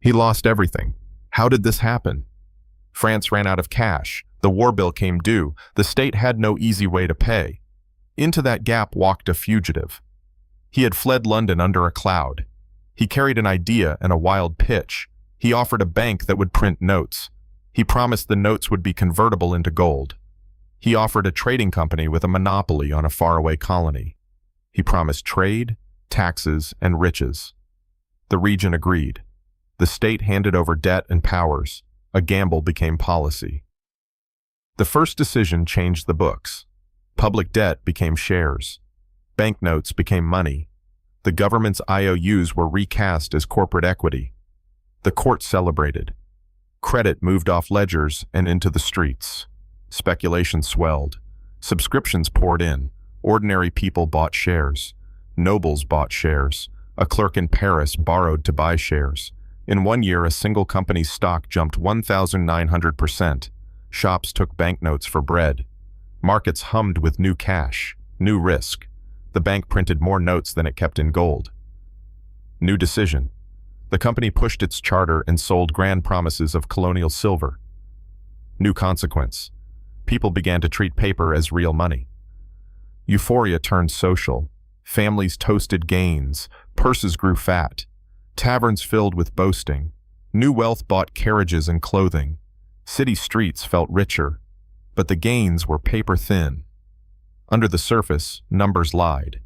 He lost everything. How did this happen? France ran out of cash. The war bill came due. The state had no easy way to pay. Into that gap walked a fugitive. He had fled London under a cloud. He carried an idea and a wild pitch. He offered a bank that would print notes. He promised the notes would be convertible into gold. He offered a trading company with a monopoly on a faraway colony. He promised trade, taxes, and riches. The region agreed. The state handed over debt and powers. A gamble became policy. The first decision changed the books. Public debt became shares. Banknotes became money. The government's IOUs were recast as corporate equity. The court celebrated. Credit moved off ledgers and into the streets. Speculation swelled. Subscriptions poured in. Ordinary people bought shares. Nobles bought shares. A clerk in Paris borrowed to buy shares. In 1 year, a single company's stock jumped 1,900%. Shops took banknotes for bread. Markets hummed with new cash, new risk. The bank printed more notes than it kept in gold. New decision. The company pushed its charter and sold grand promises of colonial silver. New consequence. People began to treat paper as real money. Euphoria turned social. Families toasted gains. Purses grew fat. Taverns filled with boasting. New wealth bought carriages and clothing. City streets felt richer. But the gains were paper thin. Under the surface, numbers lied.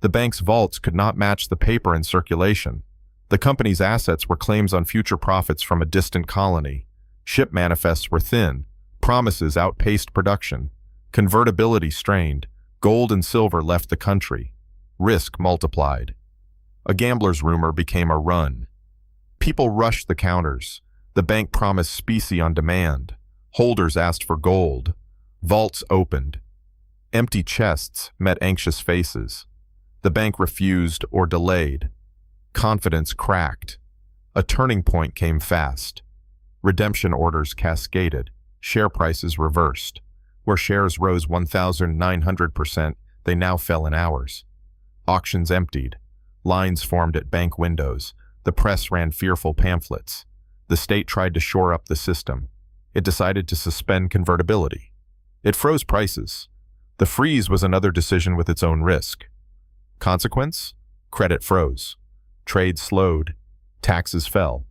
The bank's vaults could not match the paper in circulation. The company's assets were claims on future profits from a distant colony. Ship manifests were thin. Promises outpaced production. Convertibility strained. Gold and silver left the country. Risk multiplied. A gambler's rumor became a run. People rushed the counters. The bank promised specie on demand. Holders asked for gold. Vaults opened. Empty chests met anxious faces. The bank refused or delayed. Confidence cracked. A turning point came fast. Redemption orders cascaded. Share prices reversed. Where shares rose 1,900%, they now fell in hours. Auctions emptied. Lines formed at bank windows. The press ran fearful pamphlets. The state tried to shore up the system. It decided to suspend convertibility. It froze prices. The freeze was another decision with its own risk. Consequence? Credit froze. Trade slowed. Taxes fell.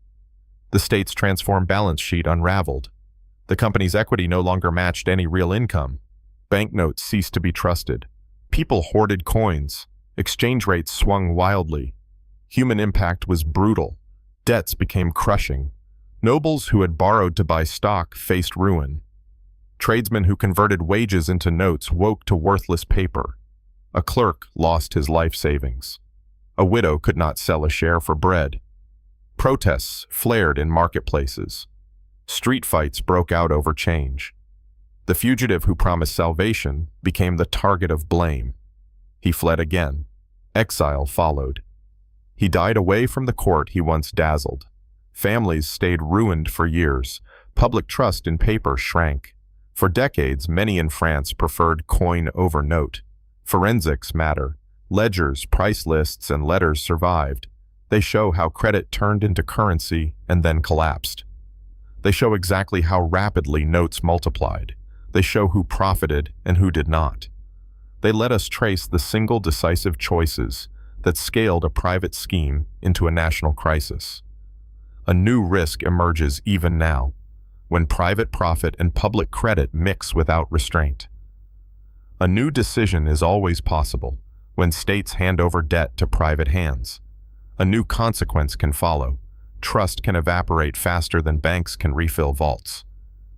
The state's transformed balance sheet unraveled. The company's equity no longer matched any real income. Banknotes ceased to be trusted. People hoarded coins. Exchange rates swung wildly. Human impact was brutal. Debts became crushing. Nobles who had borrowed to buy stock faced ruin. Tradesmen who converted wages into notes woke to worthless paper. A clerk lost his life savings. A widow could not sell a share for bread. Protests flared in marketplaces. Street fights broke out over change. The fugitive who promised salvation became the target of blame. He fled again. Exile followed. He died away from the court he once dazzled. Families stayed ruined for years. Public trust in paper shrank. For decades, many in France preferred coin over note. Forensics matter. Ledgers, price lists, and letters survived. They show how credit turned into currency and then collapsed. They show exactly how rapidly notes multiplied. They show who profited and who did not. They let us trace the single decisive choices that scaled a private scheme into a national crisis. A new risk emerges even now, when private profit and public credit mix without restraint. A new decision is always possible when states hand over debt to private hands. A new consequence can follow. Trust can evaporate faster than banks can refill vaults.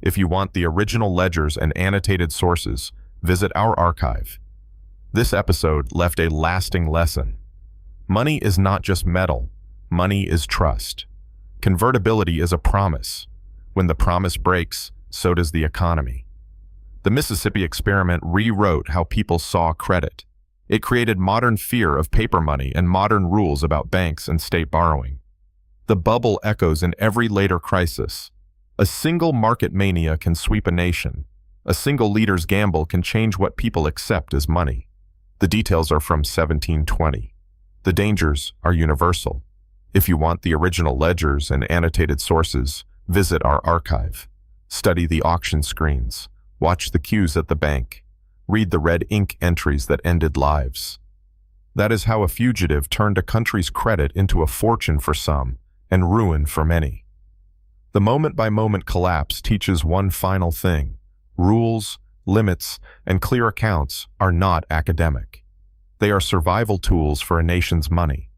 If you want the original ledgers and annotated sources, visit our archive. This episode left a lasting lesson. Money is not just metal. Money is trust. Convertibility is a promise. When the promise breaks, so does the economy. The Mississippi experiment rewrote how people saw credit. It created modern fear of paper money and modern rules about banks and state borrowing. The bubble echoes in every later crisis. A single market mania can sweep a nation. A single leader's gamble can change what people accept as money. The details are from 1720. The dangers are universal. If you want the original ledgers and annotated sources, visit our archive. Study the auction screens. Watch the queues at the bank. Read the red ink entries that ended lives. That is how a fugitive turned a country's credit into a fortune for some and ruin for many. The moment-by-moment collapse teaches one final thing. Rules, limits, and clear accounts are not academic. They are survival tools for a nation's money.